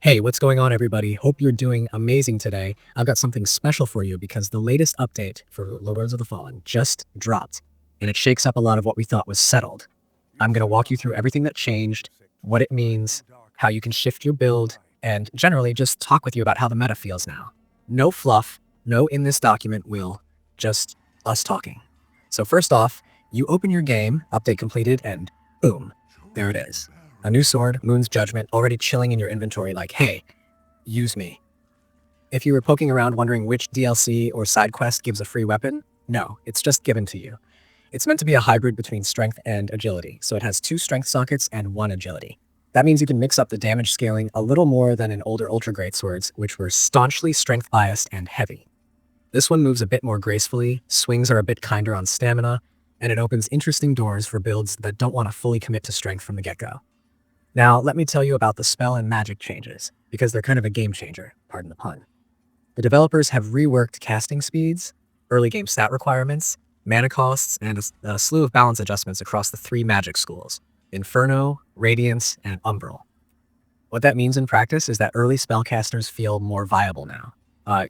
Hey, what's going on, everybody? Hope you're doing amazing today. I've got something special for you because the latest update for Lords of the Fallen just dropped, and it shakes up a lot of what we thought was settled. I'm going to walk you through everything that changed, what it means, how you can shift your build, and generally just talk with you about how the meta feels now. No fluff, no in this document will, just us talking. So first off, you open your game, update completed, and boom, there it is. A new sword, Moon's Judgment, already chilling in your inventory like, hey, use me. If you were poking around wondering which DLC or side quest gives a free weapon, no, it's just given to you. It's meant to be a hybrid between strength and agility, so it has 2 strength sockets and 1 agility. That means you can mix up the damage scaling a little more than in older Ultra Greatswords, which were staunchly strength biased and heavy. This one moves a bit more gracefully, swings are a bit kinder on stamina, and it opens interesting doors for builds that don't want to fully commit to strength from the get-go. Now, let me tell you about the spell and magic changes, because they're kind of a game changer, pardon the pun. The developers have reworked casting speeds, early game stat requirements, mana costs, and a slew of balance adjustments across the 3 magic schools, Inferno, Radiance, and Umbral. What that means in practice is that early spellcasters feel more viable now.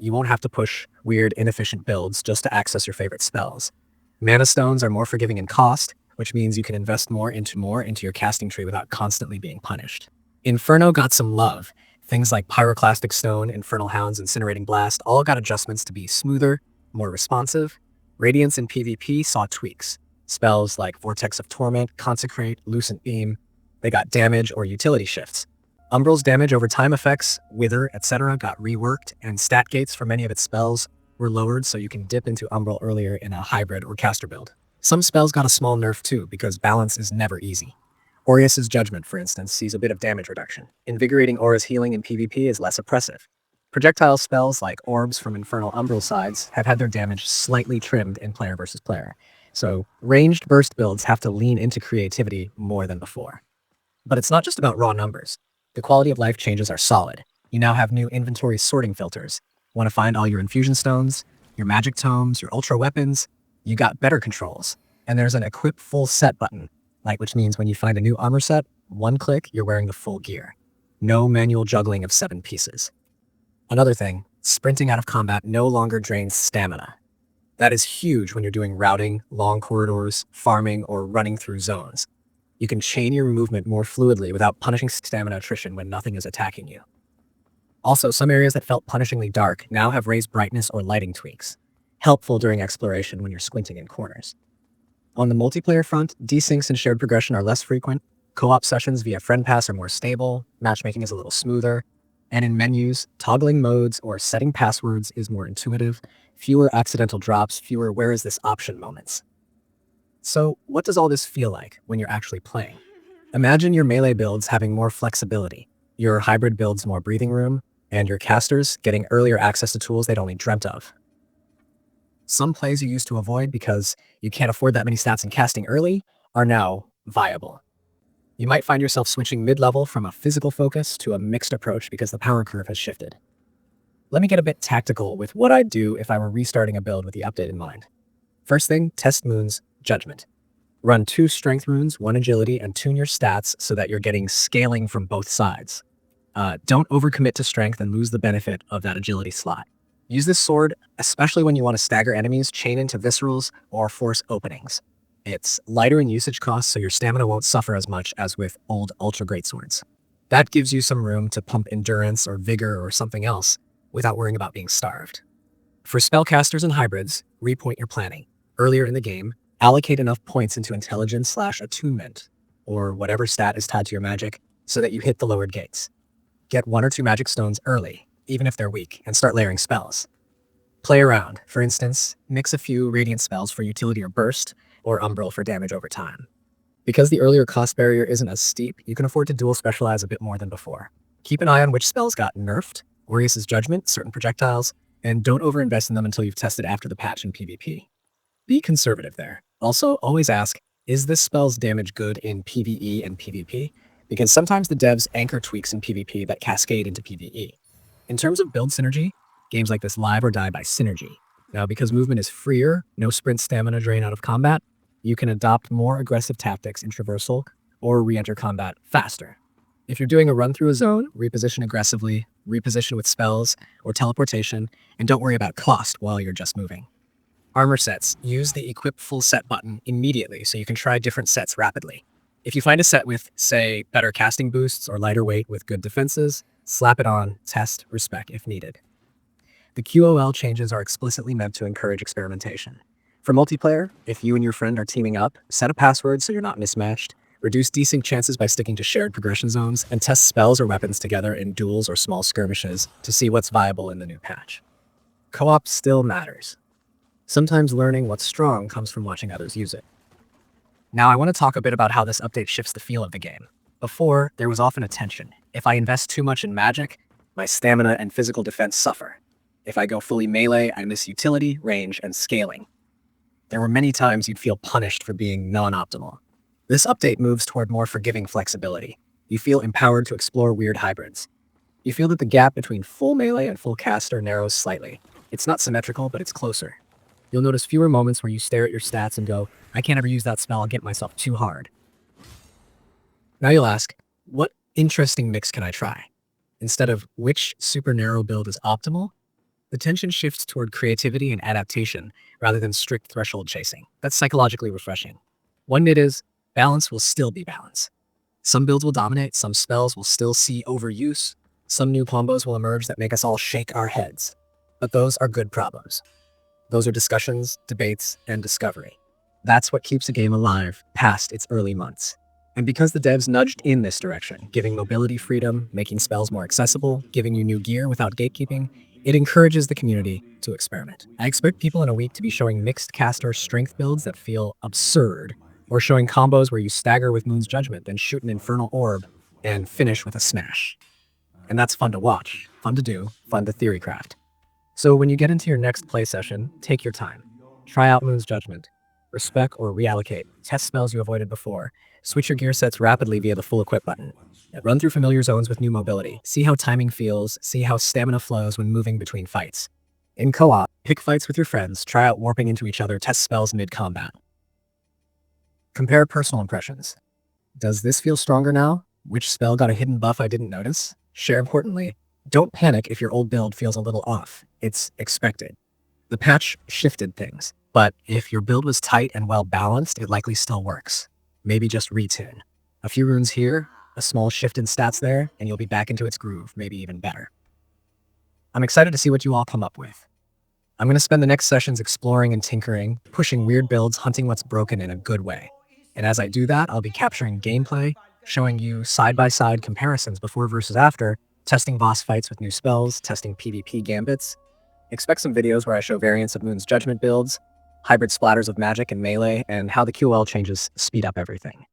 You won't have to push weird, inefficient builds just to access your favorite spells. Mana stones are more forgiving in cost, which means you can invest more into your casting tree without constantly being punished. Inferno got some love. Things like Pyroclastic Stone, Infernal Hound's Incinerating Blast all got adjustments to be smoother, more responsive. Radiance in PvP saw tweaks. Spells like Vortex of Torment, Consecrate, Lucent Beam, they got damage or utility shifts. Umbral's damage over time effects, Wither, etc. got reworked, and stat gates for many of its spells were lowered so you can dip into Umbral earlier in a hybrid or caster build. Some spells got a small nerf too, because balance is never easy. Aureus' Judgment, for instance, sees a bit of damage reduction. Invigorating Aura's healing in PvP is less oppressive. Projectile spells like Orbs from Infernal Umbral sides have had their damage slightly trimmed in player versus player, so ranged burst builds have to lean into creativity more than before. But it's not just about raw numbers. The quality of life changes are solid. You now have new inventory sorting filters. Want to find all your infusion stones, your magic tomes, your ultra weapons? You got better controls. And there's an equip full set button, which means when you find a new armor set, one click, you're wearing the full gear. No manual juggling of 7 pieces. Another thing, sprinting out of combat no longer drains stamina. That is huge when you're doing routing, long corridors, farming, or running through zones. You can chain your movement more fluidly without punishing stamina attrition when nothing is attacking you. Also, some areas that felt punishingly dark now have raised brightness or lighting tweaks, helpful during exploration when you're squinting in corners. On the multiplayer front, desyncs and shared progression are less frequent, co-op sessions via friend pass are more stable, matchmaking is a little smoother, and in menus, toggling modes or setting passwords is more intuitive, fewer accidental drops, fewer where is this option moments. So what does all this feel like when you're actually playing? Imagine your melee builds having more flexibility, your hybrid builds more breathing room, and your casters getting earlier access to tools they'd only dreamt of. Some plays you used to avoid because you can't afford that many stats in casting early are now viable. You might find yourself switching mid-level from a physical focus to a mixed approach because the power curve has shifted. Let me get a bit tactical with what I'd do if I were restarting a build with the update in mind. First thing, test Moon's Judgment. Run 2 strength runes, 1 agility, and tune your stats so that you're getting scaling from both sides. Don't overcommit to strength and lose the benefit of that agility slot. Use this sword, especially when you want to stagger enemies, chain into viscerals, or force openings. It's lighter in usage costs, so your stamina won't suffer as much as with old ultra great swords. That gives you some room to pump endurance or vigor or something else without worrying about being starved. For spellcasters and hybrids, repoint your planning. Earlier in the game, allocate enough points into intelligence/attunement, or whatever stat is tied to your magic, so that you hit the lowered gates. Get 1 or 2 magic stones early, even if they're weak, and start layering spells. Play around. For instance, mix a few radiant spells for utility or burst, or umbral for damage over time. Because the earlier cost barrier isn't as steep, you can afford to dual specialize a bit more than before. Keep an eye on which spells got nerfed, Aureus' Judgment, certain projectiles, and don't overinvest in them until you've tested after the patch in PvP. Be conservative there. Also, always ask, is this spell's damage good in PvE and PvP? Because sometimes the devs anchor tweaks in PvP that cascade into PvE. In terms of build synergy, games like this live or die by synergy. Now, because movement is freer, no sprint stamina drain out of combat, you can adopt more aggressive tactics in traversal or re-enter combat faster. If you're doing a run through a zone, reposition aggressively, reposition with spells or teleportation, and don't worry about cost while you're just moving. Armor sets. Use the equip full set button immediately so you can try different sets rapidly. If you find a set with, say, better casting boosts or lighter weight with good defenses, slap it on, test, respec if needed. The QOL changes are explicitly meant to encourage experimentation. For multiplayer, if you and your friend are teaming up, set a password so you're not mismatched, reduce desync chances by sticking to shared progression zones, and test spells or weapons together in duels or small skirmishes to see what's viable in the new patch. Co-op still matters. Sometimes learning what's strong comes from watching others use it. Now I want to talk a bit about how this update shifts the feel of the game. Before, there was often a tension. If I invest too much in magic, my stamina and physical defense suffer. If I go fully melee, I miss utility, range, and scaling. There were many times you'd feel punished for being non-optimal. This update moves toward more forgiving flexibility. You feel empowered to explore weird hybrids. You feel that the gap between full melee and full caster narrows slightly. It's not symmetrical, but it's closer. You'll notice fewer moments where you stare at your stats and go, I can't ever use that spell, I'll get myself too hard. Now you'll ask, what interesting mix can I try? Instead of which super narrow build is optimal, the tension shifts toward creativity and adaptation rather than strict threshold chasing. That's psychologically refreshing. One nit is, balance will still be balance. Some builds will dominate, some spells will still see overuse, some new combos will emerge that make us all shake our heads. But those are good problems. Those are discussions, debates, and discovery. That's what keeps a game alive past its early months. And because the devs nudged in this direction, giving mobility freedom, making spells more accessible, giving you new gear without gatekeeping, it encourages the community to experiment. I expect people in a week to be showing mixed caster strength builds that feel absurd, or showing combos where you stagger with Moon's Judgment, then shoot an infernal orb, and finish with a smash. And that's fun to watch, fun to do, fun to theory craft. So when you get into your next play session, take your time. Try out Moon's Judgment. Respec or reallocate. Test spells you avoided before. Switch your gear sets rapidly via the full equip button. Run through familiar zones with new mobility. See how timing feels. See how stamina flows when moving between fights. In co-op, pick fights with your friends. Try out warping into each other. Test spells mid-combat. Compare personal impressions. Does this feel stronger now? Which spell got a hidden buff I didn't notice? Share importantly, don't panic if your old build feels a little off. It's expected. The patch shifted things, but if your build was tight and well balanced, it likely still works. Maybe just retune. A few runes here, a small shift in stats there, and you'll be back into its groove, maybe even better. I'm excited to see what you all come up with. I'm going to spend the next sessions exploring and tinkering, pushing weird builds, hunting what's broken in a good way. And as I do that, I'll be capturing gameplay, showing you side-by-side comparisons before versus after, testing boss fights with new spells, testing PvP gambits. Expect some videos where I show variants of Moon's Judgment builds, hybrid splatters of magic and melee, and how the QL changes speed up everything.